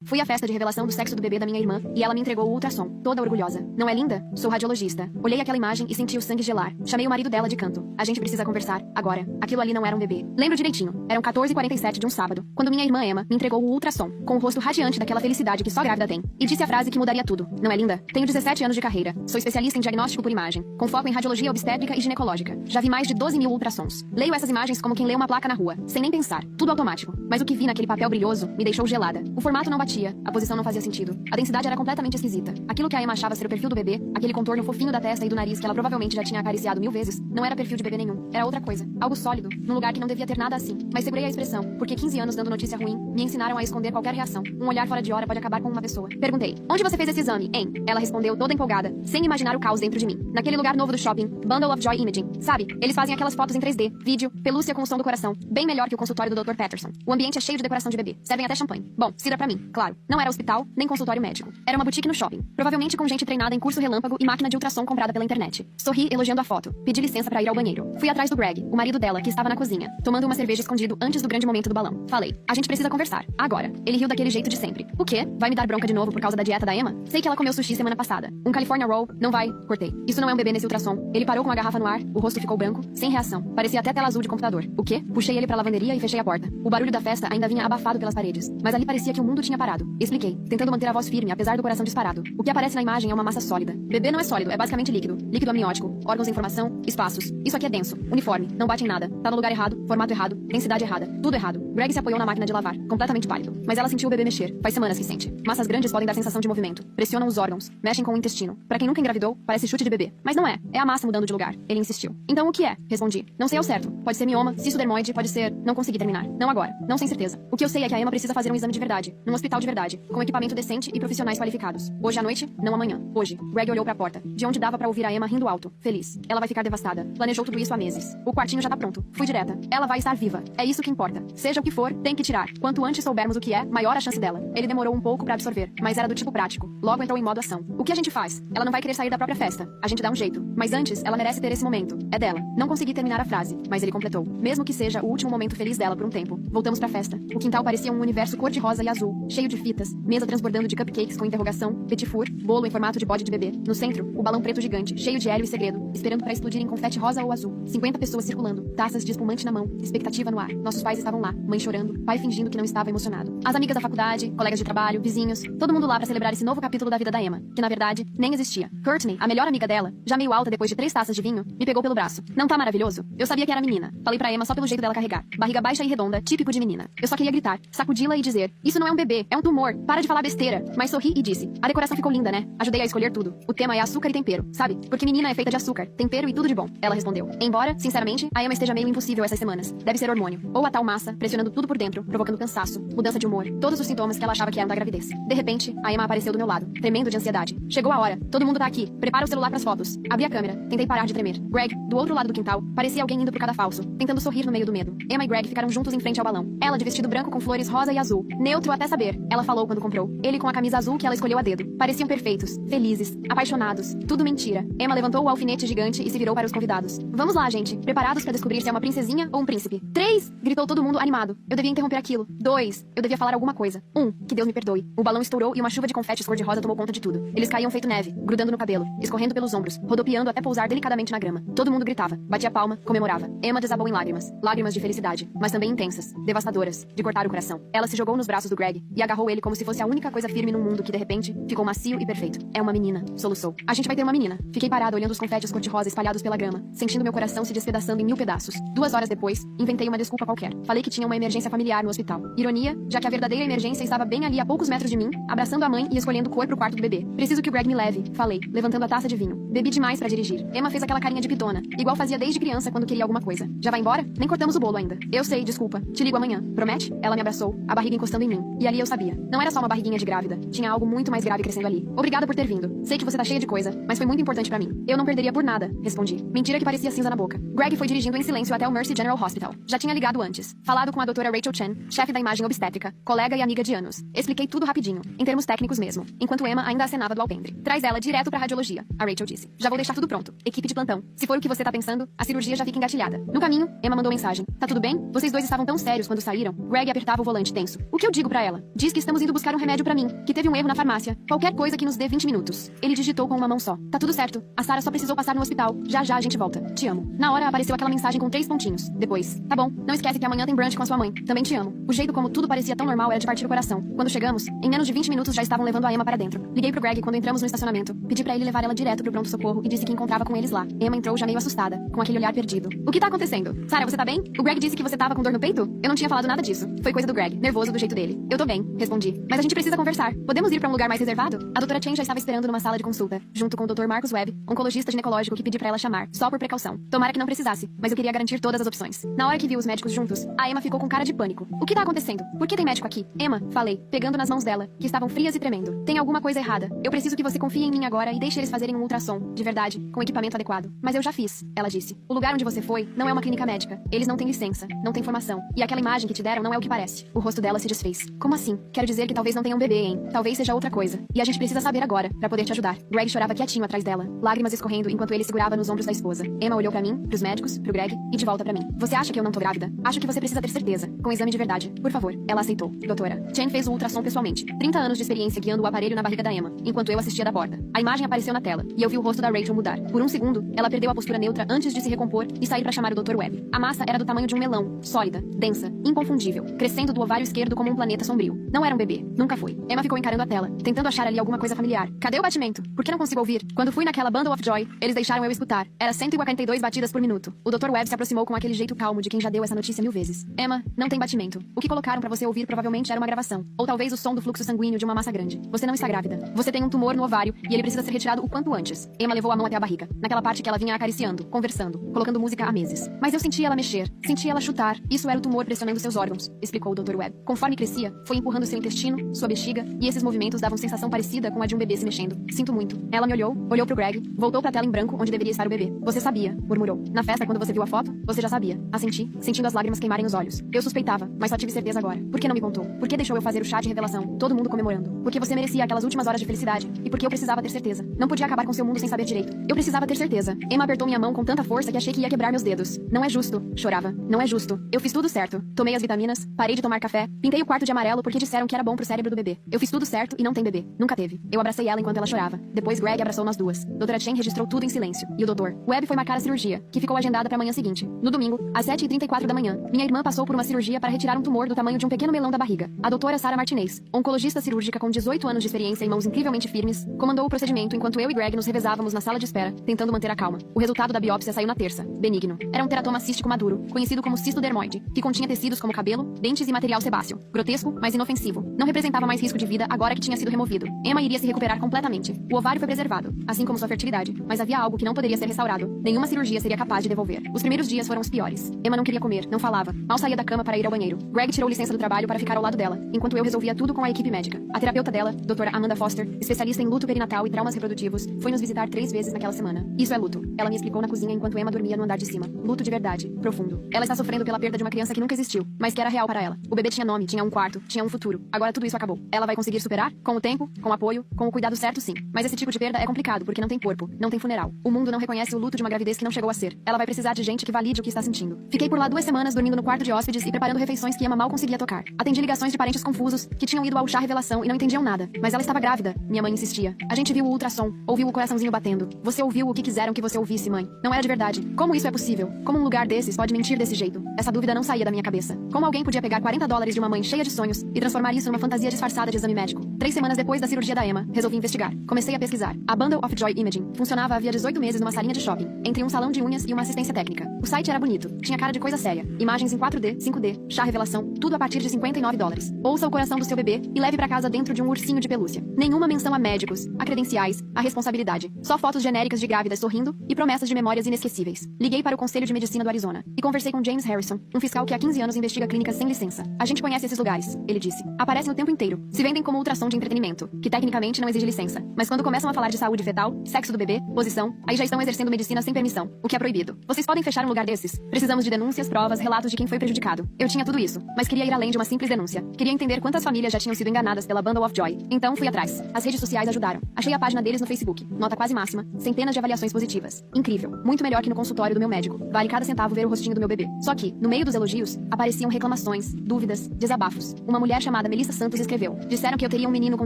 Fui à festa de revelação do sexo do bebê da minha irmã e ela me entregou o ultrassom, toda orgulhosa. Não é linda? Sou radiologista. Olhei aquela imagem e senti o sangue gelar. Chamei o marido dela de canto. A gente precisa conversar, agora. Aquilo ali não era um bebê. Lembro direitinho. Eram 14h47 de um sábado, quando minha irmã Emma me entregou o ultrassom, com o rosto radiante daquela felicidade que só grávida tem. E disse a frase que mudaria tudo. Não é linda? Tenho 17 anos de carreira. Sou especialista em diagnóstico por imagem, com foco em radiologia obstétrica e ginecológica. Já vi mais de 12 mil ultrassons. Leio essas imagens como quem lê uma placa na rua, sem nem pensar. Tudo automático. Mas o que vi naquele papel brilhoso me deixou gelada. O formato não batia, a posição não fazia sentido. A densidade era completamente esquisita. Aquilo que a Emma achava ser o perfil do bebê, aquele contorno fofinho da testa e do nariz que ela provavelmente já tinha acariciado 1000 vezes, não era perfil de bebê nenhum. Era outra coisa. Algo sólido, num lugar que não devia ter nada assim. Mas segurei a expressão, porque 15 anos dando notícia ruim me ensinaram a esconder qualquer reação. Um olhar fora de hora pode acabar com uma pessoa. Perguntei: onde você fez esse exame, hein? Ela respondeu toda empolgada, sem imaginar o caos dentro de mim. Naquele lugar novo do shopping, Bundle of Joy Imaging. Sabe? Eles fazem aquelas fotos em 3D, vídeo, pelúcia com o som do coração. Bem melhor que o consultório do Dr. Patterson. O ambiente é cheio de decoração de bebê. Servem até champanhe. Bom, cidra pra mim, claro. Não era hospital, nem consultório médico. Era uma boutique no shopping. Provavelmente com gente treinada em curso relâmpago e máquina de ultrassom comprada pela internet. Sorri, elogiando a foto. Pedi licença pra ir ao banheiro. Fui atrás do Greg, o marido dela, que estava na cozinha, tomando uma cerveja escondido antes do grande momento do balão. Falei: a gente precisa conversar. Agora. Ele riu daquele jeito de sempre. O quê? Vai me dar bronca de novo por causa da dieta da Emma? Sei que ela comeu sushi semana passada. Um California Roll? Não vai. Cortei. Isso não é um bebê nesse ultrassom. Ele parou com a garrafa no ar, o rosto ficou branco, sem reação. Parecia até tela azul de computador. O quê? Puxei ele pra lavanderia e fechei a porta. O barulho da festa ainda vinha abafado pelas paredes. Mas ali parecia que o mundo tinha parado. Expliquei, tentando manter a voz firme, apesar do coração disparado. O que aparece na imagem é uma massa sólida. Bebê não é sólido, é basicamente líquido. Líquido amniótico, órgãos em formação, espaços. Isso aqui é denso, uniforme, não bate em nada. Tá no lugar errado, formato errado, densidade errada. Tudo errado. Greg se apoiou na máquina de lavar, completamente pálido. Mas ela sentiu o bebê mexer. Faz semanas que sente. Massas grandes podem dar sensação de movimento. Pressionam os órgãos, mexem com o intestino. Pra quem nunca engravidou, parece chute de bebê. Mas não é. É a massa mudando de lugar. Ele insistiu. Então o que é? Respondi. Não sei ao certo. Pode ser mioma, cisto dermoide, pode ser... Não consegui terminar. Não agora. Não sem certeza. O que eu sei é que a Emma precisa fazer um exame de verdade. Num hospital de verdade. Com equipamento decente e profissionais qualificados. Hoje à noite, não amanhã. Hoje. Greg olhou pra porta, de onde dava pra ouvir a Emma rindo alto, feliz. Ela vai ficar devastada. Planejou tudo isso há meses. O quartinho já tá pronto. Fui direta. Ela vai estar viva. É isso que importa. Seja o que for, tem que tirar. Quanto antes soubermos o que é, maior a chance dela. Ele demorou um pouco pra absorver, mas era do tipo prático. Logo entrou em modo ação. O que a gente faz? Ela não vai querer sair da própria festa. A gente dá um jeito. Mas antes, ela merece ter esse momento. É dela. Não consegui terminar a frase, mas ele completou. Mesmo que seja o último momento feliz dela por um tempo. Voltamos pra festa. O quintal parecia um universo cor-de-rosa e azul, cheio de fitas, mesa transbordando de cupcakes com interrogação, petit four, bolo em formato de bode de bebê. No centro, o balão preto gigante, cheio de hélio e segredo, esperando pra explodir em confete rosa ou azul. 50 pessoas circulando, taças de espumante na mão, expectativa no ar. Nossos pais estavam lá, mãe chorando, pai fingindo que não estava emocionado. As amigas da faculdade, colegas de trabalho, vizinhos, todo mundo lá pra celebrar esse novo capítulo da vida da Emma, que na verdade nem existia. Courtney, a melhor amiga dela, já meio alta depois de 3 taças de vinho, me pegou pelo braço. Não tá maravilhoso? Eu sabia que era menina. Falei pra Emma só pelo jeito dela carregar. Barriga baixa e redonda, típico de menina. Eu só queria gritar, sacudi-la e dizer: isso não é um bebê, é um tumor. Para de falar besteira. Mas sorri e disse: a decoração ficou linda, né? Ajudei a escolher tudo. O tema é açúcar e tempero, sabe? Porque menina é feita de açúcar, tempero e tudo de bom. Ela respondeu. Embora, sinceramente, a Emma esteja meio impossível essas semanas. Deve ser hormônio. Ou a tal massa, pressionando tudo por dentro, provocando cansaço, mudança de humor, todos os sintomas que ela achava que eram da gravidez. De repente, a Emma apareceu do meu lado, tremendo de ansiedade. Chegou a hora. Todo mundo tá aqui. Prepara o celular pras fotos. Abri a câmera. Tentei parar de tremer. Greg, do outro lado do quintal, parecia alguém indo pro cadafalso, tentando sorrir no meio do medo. Emma e Greg ficaram juntos em frente ao balão. Ela de vestido branco com flores rosa e azul. Neutro até saber. Ela falou quando comprou. Ele com a camisa azul que ela escolheu a dedo. Pareciam perfeitos, felizes, apaixonados. Tudo mentira. Emma levantou o alfinete gigante e se virou para os convidados. Vamos lá, gente. Preparados pra descobrir se é uma princesinha ou um príncipe. 3! Gritou todo mundo animado. Eu devia interromper aquilo. 2! Eu devia falar alguma coisa. 1! Que Deus me perdoe. O balão estourou e uma chuva de confetes cor-de-rosa tomou conta de tudo. Eles caíam feito neve, grudando no cabelo, escorrendo pelos ombros, rodopiando até pousar delicadamente na grama. Todo mundo gritava, batia palma, comemorava. Emma desabou em lágrimas. Lágrimas de felicidade, mas também intensas, devastadoras, de cortar o coração. Ela se jogou nos braços do Greg e agarrou ele como se fosse a única coisa firme no mundo que, de repente, ficou macio e perfeito. É uma menina, soluçou. A gente vai ter uma menina. Fiquei parada olhando os confetes cor-de-rosa espalhados pela grama, sentindo meu coração se despedaçando em 1000 pedaços. 2 horas depois, inventei uma desculpa qualquer. Falei que tinha uma emergência familiar no hospital. Ironia, já que a verdadeira emergência estava bem ali a poucos metros de mim, abraçando a mãe e escolhendo cor pro quarto do bebê. Preciso que o Greg me leve, falei, levantando a taça de vinho. Bebi demais pra dirigir. Emma fez aquela carinha de pitona, igual fazia desde criança quando queria alguma coisa. Já vai embora? Nem cortamos o bolo ainda. Eu sei, desculpa. Te ligo amanhã. Promete? Ela me abraçou, a barriga encostando em mim. E ali eu sabia. Não era só uma barriguinha de grávida. Tinha algo muito mais grave crescendo ali. Obrigada por ter vindo. Sei que você tá cheia de coisa, mas foi muito importante pra mim. Eu não perderia por nada, respondi. sangue. Mentira que parecia cinza na boca. Greg foi dirigindo em silêncio até o Mercy General Hospital. Já tinha ligado antes. Falado com a doutora Rachel Chen, chefe da imagem obstétrica, colega e amiga de anos. Expliquei tudo rapidinho, em termos técnicos mesmo, enquanto Emma ainda acenava do alpendre. Traz ela direto pra radiologia, a Rachel disse. Já vou deixar tudo pronto. Equipe de plantão. Se for o que você tá pensando, a cirurgia já fica engatilhada. No caminho, Emma mandou mensagem. Tá tudo bem? Vocês dois estavam tão sérios quando saíram. Greg apertava o volante tenso. O que eu digo pra ela? Diz que estamos indo buscar um remédio pra mim, que teve um erro na farmácia. Qualquer coisa que nos dê 20 minutos. Ele digitou com uma mão só. Tá tudo certo. A Sarah só precisou passar no hospital. Já já a gente volta. Te amo. Na hora apareceu aquela mensagem com 3 pontinhos. Depois. Tá bom. Não esquece que amanhã tem brunch com a sua mãe. Também te amo. O jeito como tudo parecia tão normal era de partir o coração. Quando chegamos, em menos de 20 minutos já estavam levando a Emma para dentro. Liguei pro Greg quando entramos no estacionamento. Pedi pra ele levar ela direto pro pronto-socorro e disse que encontrava com eles lá. Emma entrou já meio assustada, com aquele olhar perdido. O que tá acontecendo? Sarah, você tá bem? O Greg disse que você tava com dor no peito? Eu não tinha falado nada disso. Foi coisa do Greg, nervoso do jeito dele. Eu tô bem, respondi. Mas a gente precisa conversar. Podemos ir pra um lugar mais reservado? A doutora Chen já estava esperando numa sala de consulta, junto com o Dr. Marcus Webb, oncologista ginecológico que pedi pra ela chamar, só por precaução. Tomara que não precisasse, mas eu queria garantir todas as opções. Na hora que viu os médicos juntos, a Emma ficou com cara de pânico. O que tá acontecendo? Por que tem médico aqui? Emma, falei, pegando nas mãos dela, que estavam frias e tremendo. Tem alguma coisa errada. Eu preciso que você confie em mim agora e deixe eles fazerem um ultrassom, de verdade, com equipamento adequado. Mas eu já fiz, ela disse. O lugar onde você foi não é uma clínica médica. Eles não têm licença, não têm formação. E aquela imagem que te deram não é o que parece. O rosto dela se desfez. Como assim? Quero dizer que talvez não tenha um bebê, hein? Talvez seja outra coisa. E a gente precisa saber agora, pra poder te ajudar. Greg chorava quietinho atrás dela, lágrimas escorrendo enquanto ele segurava nos ombros da esposa. Emma olhou pra mim, pros médicos, pro Greg e de volta pra mim. Você acha que eu não tô grávida? Acho que você precisa ter certeza. Com exame de verdade. Por favor. Ela aceitou. Doutora. Chen fez o ultrassom pessoalmente. 30 anos de experiência guiando o aparelho na barriga da Emma, enquanto eu assistia da porta. A imagem apareceu na tela, e eu vi o rosto da Rachel mudar. Por um segundo, ela perdeu a postura neutra antes de se recompor e sair pra chamar o Dr. Webb. A massa era do tamanho de um melão, sólida, densa, inconfundível, crescendo do ovário esquerdo como um planeta sombrio. Não era um bebê. Nunca foi. Emma ficou encarando a tela, tentando achar ali alguma coisa familiar. Cadê o batimento? Por que não consigo ouvir? Quando fui naquela Bundle of Joy, eles deixaram eu escutar. Era 142 batidas por minuto. O Dr. Webb se aproximou com aquele jeito calmo de quem já deu essa notícia 1000 vezes. Emma, não tem batimento. O que colocaram pra você ouvir provavelmente era uma gravação. Ou talvez o som do fluxo sanguíneo de uma massa grande. Você não está grávida. Você tem um tumor no ovário e ele precisa ser retirado o quanto antes. Emma levou a mão até a barriga, naquela parte que ela vinha acariciando, conversando, colocando música há meses. Mas eu sentia ela mexer, sentia ela chutar. Isso era o tumor pressionando seus órgãos, explicou o Dr. Webb. Conforme crescia, foi empurrando seu intestino, sua bexiga, e esses movimentos davam sensação parecida com a de um bebê se mexendo. Sinto muito. Ela me olhou, olhou pro Greg, voltou pra tela em branco onde deveria estar o bebê. Você sabia, murmurou. Na festa, quando você viu a foto, você já sabia. Assenti, sentindo as lágrimas queimarem os olhos. Eu suspeitava, mas só tive certeza agora. Por que não me contou? Por que deixou eu fazer o chá de revelação? Todo mundo comemorando. Porque você merecia aquelas últimas horas de felicidade. E porque eu precisava ter certeza. Não podia acabar com seu mundo sem saber direito. Eu precisava ter certeza. Emma apertou minha mão com tanta força que achei que ia quebrar meus dedos. Não é justo. Chorava. Não é justo. Eu fiz tudo certo. Tomei as vitaminas, parei de tomar café, pintei o quarto de amarelo porque disseram que era bom pro cérebro do bebê. Eu fiz tudo certo e não tem bebê. Nunca teve. Eu abracei ela enquanto ela chorava. Depois Greg abraçou nós duas. Doutora Chen registrou tudo em silêncio. E o Dr. Webb foi marcar a cirurgia, que ficou agendada pra manhã seguinte. No domingo, às 7h34 da manhã, minha irmã passou por uma cirurgia para retirar um tumor do tamanho de um pequeno melão da barriga. A doutora Sarah Martinez, oncologista cirúrgica com 18 anos de experiência e mãos incrivelmente firmes, comandou o procedimento enquanto eu e Greg nos revezávamos na sala de espera, tentando manter a calma. O resultado da biópsia saiu na terça. Benigno. Era um teratoma cístico maduro, conhecido como cisto dermoide, que continha tecidos como cabelo, dentes e material sebáceo. Grotesco, mas inofensivo. Não representava mais risco de vida agora que tinha sido removido. Emma iria se recuperar completamente. O ovário foi preservado, assim como sua fertilidade, mas havia algo que não poderia ser restaurado. Nenhuma cirurgia seria capaz de devolver. Os primeiros dias foram os piores. Emma não queria comer, não falava. Mal saía da cama para ir ao banheiro. Greg tirou licença do trabalho para ficar ao lado dela, enquanto eu resolvia tudo com a equipe médica. A terapeuta dela, doutora Amanda Foster, especialista em luto perinatal e traumas reprodutivos, foi nos visitar 3 vezes naquela semana. Isso é luto. Ela me explicou na cozinha enquanto Emma dormia no andar de cima. Luto de verdade, profundo. Ela está sofrendo pela perda de uma criança que nunca existiu, mas que era real para ela. O bebê tinha nome, tinha um quarto, tinha um futuro. Agora tudo isso acabou. Ela vai conseguir superar? Com o tempo, com o apoio, com o cuidado certo, sim. Mas esse tipo de perda é complicado porque não tem corpo, não tem funeral. O mundo não reconhece o luto de uma gravidez que não chegou a ser. Ela vai precisar de gente que valide o que está sentindo. Fiquei por lá 2 semanas dormindo no quarto de hóspedes e preparando refeições que Emma mal conseguia tocar. Atendi ligações de parentes confusos que tinham ido ao chá revelação e não entendiam nada. Mas ela estava grávida, minha mãe insistia. A gente viu o ultrassom, ouviu o coraçãozinho batendo. Você ouviu o que quiseram que você ouvisse, mãe. Não era de verdade. Como isso é possível? Como um lugar desses pode mentir desse jeito? Essa dúvida não saía da minha cabeça. Como alguém podia pegar $40 de uma mãe cheia de sonhos e transformar isso numa fantasia disfarçada de exame médico? 3 semanas depois da cirurgia da Emma, resolvi investigar. Comecei a pesquisar. A Bundle of Joy Imaging funcionava havia 18 meses numa salinha de shopping, entre um salão de unhas e uma assistência técnica. O site era bonito, tinha cara de coisa séria. Imagens em 4D, 5D, chá revelação, tudo a partir de $59. Ouça o coração do seu bebê e leve pra casa dentro de um ursinho de pelúcia. Nenhuma menção a médicos, a credenciais, a responsabilidade. Só fotos genéricas de grávidas sorrindo e promessas de memórias inesquecíveis. Liguei para o Conselho de Medicina do Arizona e conversei com James Harrison, um fiscal que há 15 anos investiga clínicas sem licença. A gente conhece esses lugares, ele disse. Aparecem o tempo inteiro. Se vendem como ultrassons de entretenimento, que tecnicamente não exige licença. Mas quando começam a falar de saúde fetal, sexo do bebê, posição, aí já estão exercendo medicina sem permissão, o que é proibido. Vocês podem fechar um lugar desses? Precisamos de denúncias, provas, relatos de quem foi prejudicado. Eu tinha tudo isso, mas queria ir além de uma simples denúncia. Queria entender quantas famílias já tinham sido enganadas pela Bundle of Joy. Então fui atrás. As redes sociais ajudaram. Achei a página deles no Facebook. Nota quase máxima, centenas de avaliações positivas. Incrível. Muito melhor que no consultório do meu médico. Vale cada centavo ver o rostinho do meu bebê. Só que, no meio dos elogios, apareciam reclamações, dúvidas, desabafos. Uma mulher chamada Melissa Santos escreveu: disseram que eu teria um menino com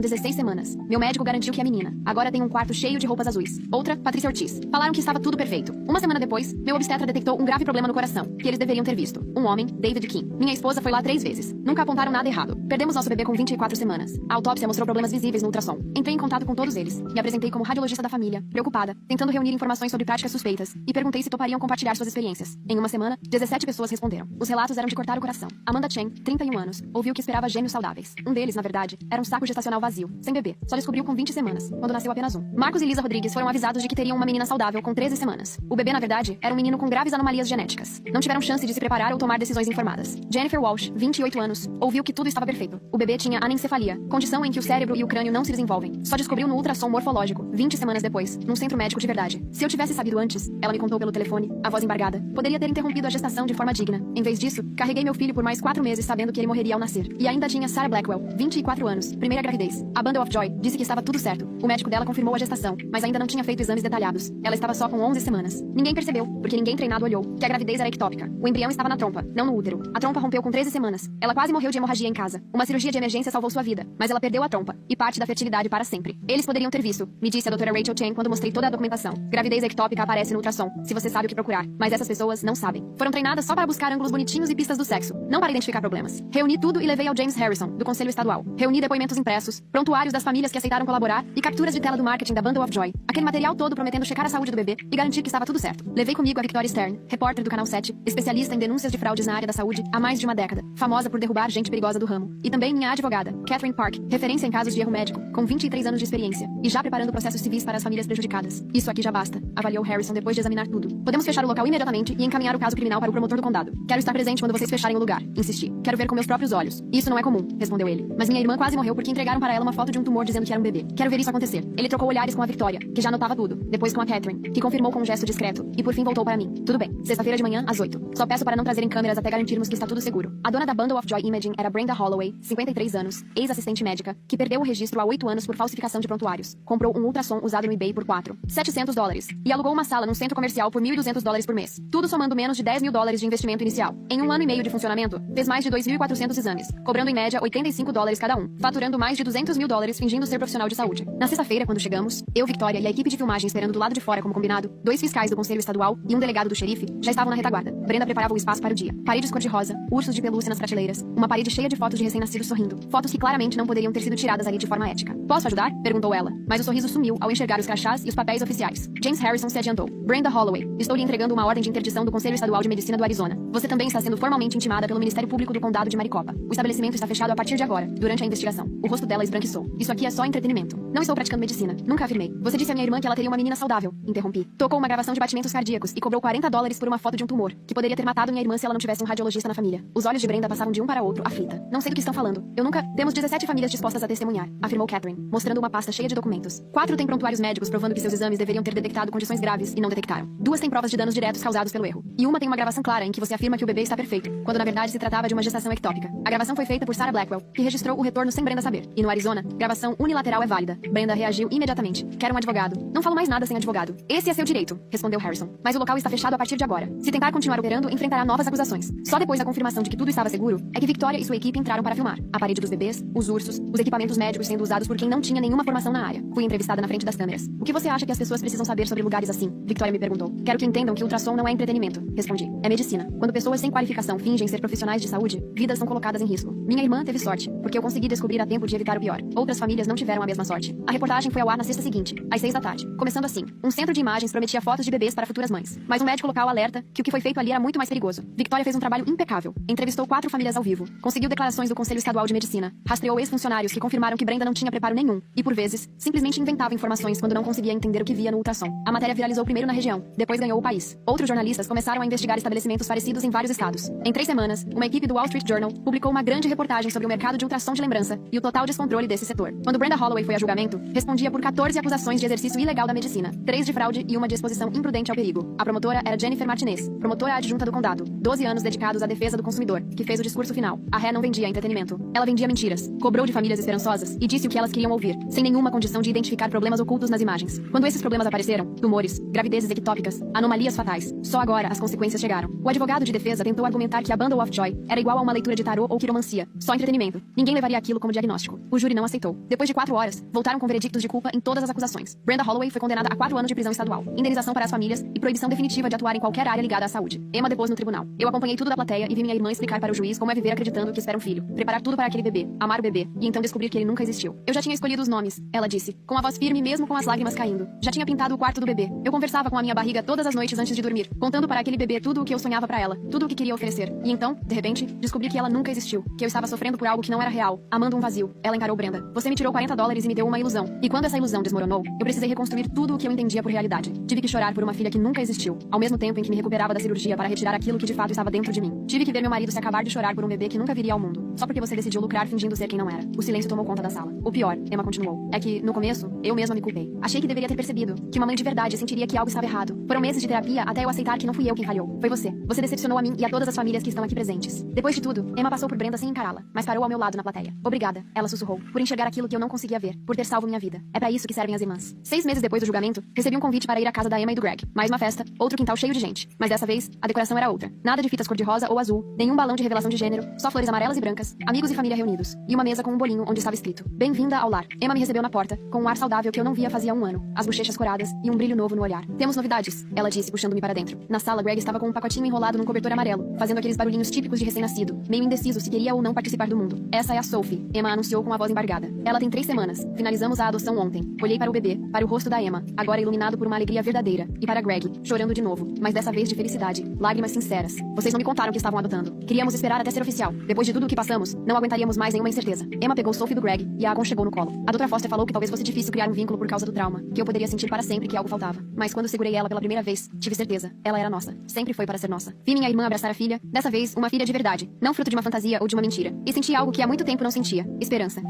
16 semanas. Meu médico garantiu que é menina. Agora tem um quarto cheio de roupas azuis. Outra, Patrícia Ortiz. Falaram que estava tudo perfeito. Uma semana depois, meu obstetra detectou um grave problema no coração, que eles deveriam ter visto. Um homem, David Kim. Minha esposa foi lá 3 vezes. Nunca apontaram nada errado. Perdemos nosso bebê com 24 semanas. A autópsia mostrou problemas visíveis no ultrassom. Entrei em contato com todos eles. Me apresentei como radiologista da família, preocupada, tentando reunir informações sobre práticas suspeitas, e perguntei se topariam compartilhar suas experiências. Em uma semana, 17 pessoas responderam. Os relatos eram de cortar o coração. Amanda Chen, 31 anos, ouviu que esperava gêmeos saudáveis. Um deles, na verdade, era um saco gestacional vazio, sem bebê. Só descobriu com 20 semanas, quando nasceu apenas um. Marcos e Lisa Rodrigues foram avisados de que teriam uma menina saudável com 13 semanas. O bebê, na verdade, era um menino com graves anomalias genéticas. Não tiveram chance de se preparar ou tomar decisões informadas. Jennifer Walsh, 28 anos, ouviu que tudo estava perfeito. O bebê tinha anencefalia, condição em que o cérebro e o crânio não se desenvolvem. Só descobriu no ultrassom morfológico, 20 semanas depois, num centro médico de verdade. Se eu tivesse sabido antes, ela me contou pelo telefone, a voz embargada, poderia ter interrompido a gestação de forma digna. Em vez disso, carreguei meu filho por mais 4 meses sabendo que ele morreria ao nascer. E ainda tinha Sarah Blackwell, 24 anos, primeira gravidez. A Bundle of Joy disse que estava tudo certo. O médico dela confirmou a gestação, mas ainda não tinha feito exames detalhados. Ela estava só com 11 semanas. Ninguém percebeu, porque ninguém treinado olhou, que a gravidez era ectópica. O embrião estava na trompa, não no útero. A trompa rompeu com 13 semanas. Ela quase morreu de hemorragia em casa. Uma cirurgia de emergência salvou sua vida, mas ela perdeu a trompa e parte da fertilidade para sempre. Eles poderiam ter visto, me disse a doutora Rachel Chen quando mostrei toda a documentação. Gravidez ectópica aparece no ultrassom, se você sabe o que procurar. Mas essas pessoas não sabem. Foram treinadas só para buscar ângulos bonitinhos e pistas do sexo, não para identificar problemas. Reuni tudo e levei ao James Harrison, do Conselho Estadual. Reuni depoimentos impressos, prontuários das famílias que aceitaram colaborar e capturas de tela do marketing da Bundle of Joy. Aquele material todo prometendo checar a saúde do bebê e garantir que estava tudo certo. Levei comigo a Victoria Stern, repórter do Canal 7, especialista em denúncias de fraudes na área da saúde há mais de uma década, famosa por derrubar gente perigosa do ramo. E também minha advogada, Catherine Park, referência em casos de erro médico, com 23 anos de experiência, e já preparando processos civis para as famílias prejudicadas. Isso aqui já basta, avaliou Harrison depois de examinar tudo. Podemos fechar o local imediatamente e encaminhar o caso criminal para o promotor do condado. Quero estar presente quando vocês fecharem o lugar, insisti. Quero ver com meus próprios olhos. Isso não é comum, respondeu ele. Mas minha irmã quase morreu porque entregaram para ela uma foto de um tumor dizendo que era um bebê. Quero ver isso acontecer. Ele trocou olhares com a Victoria, que já notava tudo, depois com a Catherine, que confirmou com um gesto discreto, e por fim voltou para mim. Tudo bem, sexta-feira de manhã, às 8. Só peço para não trazerem câmeras até garantirmos que está tudo seguro. A dona da Bundle of Joy Imaging era Brenda Holloway, 53 anos, ex-assistente médica, que perdeu o registro há 8 anos por falsificação de prontuários. Comprou um ultrassom usado no eBay por $4.700 e alugou uma sala num centro comercial por $1.200 por mês. Tudo somando menos de $10.000 de investimento inicial. Em um ano e meio de funcionamento, fez mais de 2.400 exames, cobrando em média $85 cada um, faturando mais de $200.000 fingindo ser profissional de saúde. Na sexta-feira, quando chegamos, eu, Victoria e a equipe de filmagem esperando do lado de fora como combinado, 2 fiscais do Conselho Estadual e um delegado do xerife já estavam na retaguarda. Brenda preparava o espaço para o dia. Paredes cor-de-rosa, ursos de pelúcia nas prateleiras, uma parede cheia de fotos de recém-nascidos sorrindo, fotos que claramente não poderiam ter sido tiradas ali de forma ética. Posso ajudar? Perguntou ela, mas o sorriso sumiu ao enxergar os crachás e os papéis oficiais. James Harrison se adiantou. Brenda Holloway, estou lhe entregando uma ordem de interdição do Conselho Estadual de Medicina do Arizona. Você também está sendo formalmente intimada pelo Ministério Público do Condado de Maricopa. O estabelecimento está fechado a partir de agora, durante a investigação. O rosto dela esbranquiçou. Isso aqui é só entretenimento. Não estou praticando medicina. Nunca afirmei. Você disse à minha irmã que ela teria uma menina saudável. Interrompi. Tocou uma gravação de batimentos cardíacos e cobrou $40 por uma foto de um tumor, que poderia ter matado minha irmã se ela não tivesse um radiologista na família. Os olhos de Brenda passavam de um para outro, aflita. Não sei do que estão falando. Eu nunca... Temos 17 famílias dispostas a testemunhar, afirmou Catherine, mostrando uma pasta cheia de documentos. 4 têm prontuários médicos provando que seus exames deveriam ter detectado condições graves e não detectaram. 2 têm provas de danos diretos causados pelo erro. E uma tem uma gravação clara em que você afirma que o bebê está perfeito, quando na verdade se tratava de uma gestação ectópica. A gravação foi feita por Sarah Blackwell, que registrou o retorno sem Brenda saber. E no Arizona, gravação unilateral é válida. Brenda reagiu imediatamente. Quero um advogado. Não falo mais nada sem advogado. Esse é seu direito, respondeu Harrison. Mas o local está fechado a partir de agora. Se tentar continuar operando, enfrentará novas acusações. Só depois da confirmação de que tudo estava seguro, é que Victoria e sua equipe entraram para filmar. A parede dos bebês, os ursos, os equipamentos médicos sendo usados por quem não tinha nenhuma formação na área. Fui entrevistada na frente das câmeras. O que você acha que as pessoas precisam saber sobre lugares assim? Victoria me perguntou. Quero que entendam que ultrassom não é entretenimento. Respondi. É medicina. Quando pessoas sem qualificação fingem ser profissionais de saúde, vidas são colocadas em risco. Minha irmã teve sorte, porque eu consegui descobrir a tempo de evitar o pior. Outras famílias não tiveram a mesma sorte. A reportagem foi ao ar na sexta seguinte, às 6 da tarde. Começando assim, um centro de imagens prometia fotos de bebês para futuras mães. Mas um médico local alerta que o que foi feito ali era muito mais perigoso. Victoria fez um trabalho impecável. Entrevistou 4 famílias ao vivo. Conseguiu declarações do Conselho Estadual de Medicina. Rastreou ex-funcionários que confirmaram que Brenda não tinha preparo nenhum. E por vezes, simplesmente inventava informações quando não conseguia entender o que via no ultrassom. A matéria viralizou primeiro na região, depois ganhou o país. Outros jornalistas começaram a investigar estabelecimentos parecidos em vários estados. Em 3 semanas, uma equipe do Wall Street Journal publicou uma grande reportagem sobre o mercado de ultrassom de lembrança e o total total descontrole desse setor. Quando Brenda Holloway foi a julgamento, respondia por 14 acusações de exercício ilegal da medicina, 3 de fraude e uma de exposição imprudente ao perigo. A promotora era Jennifer Martinez, promotora adjunta do condado. 12 anos dedicados à defesa do consumidor, que fez o discurso final. A ré não vendia entretenimento. Ela vendia mentiras, cobrou de famílias esperançosas e disse o que elas queriam ouvir, sem nenhuma condição de identificar problemas ocultos nas imagens. Quando esses problemas apareceram, tumores, gravidezes ectópicas, anomalias fatais, só agora as consequências chegaram. O advogado de defesa tentou argumentar que a Bundle of Joy era igual a uma leitura de tarô ou quiromancia, só entretenimento. Ninguém levaria aquilo como diagnóstico. O júri não aceitou. Depois de 4 horas, voltaram com veredictos de culpa em todas as acusações. Brenda Holloway foi condenada a 4 anos de prisão estadual, indenização para as famílias e proibição definitiva de atuar em qualquer área ligada à saúde. Emma depôs no tribunal. Eu acompanhei tudo da plateia e vi minha irmã explicar para o juiz como é viver acreditando que espera um filho, preparar tudo para aquele bebê, amar o bebê e então descobrir que ele nunca existiu. Eu já tinha escolhido os nomes, ela disse, com a voz firme mesmo com as lágrimas caindo. Já tinha pintado o quarto do bebê. Eu conversava com a minha barriga todas as noites antes de dormir, contando para aquele bebê tudo o que eu sonhava para ela, tudo o que queria oferecer. E então, de repente, descobri que ela nunca existiu, que eu estava sofrendo por algo que não era real, amando um vazio. Ela encarou Brenda. Você me tirou $40 e me deu uma ilusão. E quando essa ilusão desmoronou, eu precisei reconstruir tudo o que eu entendia por realidade. Tive que chorar por uma filha que nunca existiu, ao mesmo tempo em que me recuperava da cirurgia para retirar aquilo que de fato estava dentro de mim. Tive que ver meu marido se acabar de chorar por um bebê que nunca viria ao mundo, só porque você decidiu lucrar fingindo ser quem não era. O silêncio tomou conta da sala. O pior, Emma continuou, é que, no começo, eu mesma me culpei. Achei que deveria ter percebido, que uma mãe de verdade sentiria que algo estava errado. Foram meses de terapia até eu aceitar que não fui eu quem falhou. Foi você. Você decepcionou a mim e a todas as famílias que estão aqui presentes. Depois de tudo, Emma passou por Brenda sem encará-la, mas parou ao meu lado na plateia. Obrigada, ela sussurrou, por enxergar aquilo que eu não conseguia ver, por ter salvo minha vida. É pra isso que servem as irmãs. 6 meses depois do julgamento, recebi um convite para ir à casa da Emma e do Greg. Mais uma festa, outro quintal cheio de gente. Mas dessa vez, a decoração era outra. Nada de fitas cor-de-rosa ou azul, nenhum balão de revelação de gênero, só flores amarelas e brancas, amigos e família reunidos. E uma mesa com um bolinho onde estava escrito: Bem-vinda ao lar. Emma me recebeu na porta, com um ar saudável que eu não via fazia um ano, as bochechas coradas e um brilho novo no olhar. Temos novidades, ela disse, puxando-me para dentro. Na sala, Greg estava com um pacotinho enrolado num cobertor amarelo, fazendo aqueles barulhinhos típicos de recém-nascido, meio indeciso se queria ou não participar do mundo. Essa é a Sophie, Emma anunciou com a voz embargada. Ela tem 3 semanas. Finalizamos a adoção ontem. Olhei para o bebê, para o rosto da Emma, agora iluminado por uma alegria verdadeira, e para Greg, chorando de novo, mas dessa vez de felicidade, lágrimas sinceras. Vocês não me contaram que estavam adotando. Queríamos esperar até ser oficial. Depois de tudo o que passamos, não aguentaríamos mais nenhuma incerteza. Emma pegou Sophie do Greg e a aconchegou no colo. A doutora Foster falou que talvez fosse difícil criar um vínculo por causa do trauma, que eu poderia sentir para sempre que algo faltava. Mas quando segurei ela pela primeira vez, tive certeza. Ela era nossa. Sempre foi para ser nossa. Vi minha irmã abraçar a filha, dessa vez uma filha de verdade, não fruto de uma fantasia ou de uma mentira. E senti algo que há muito tempo não sentia: esperança.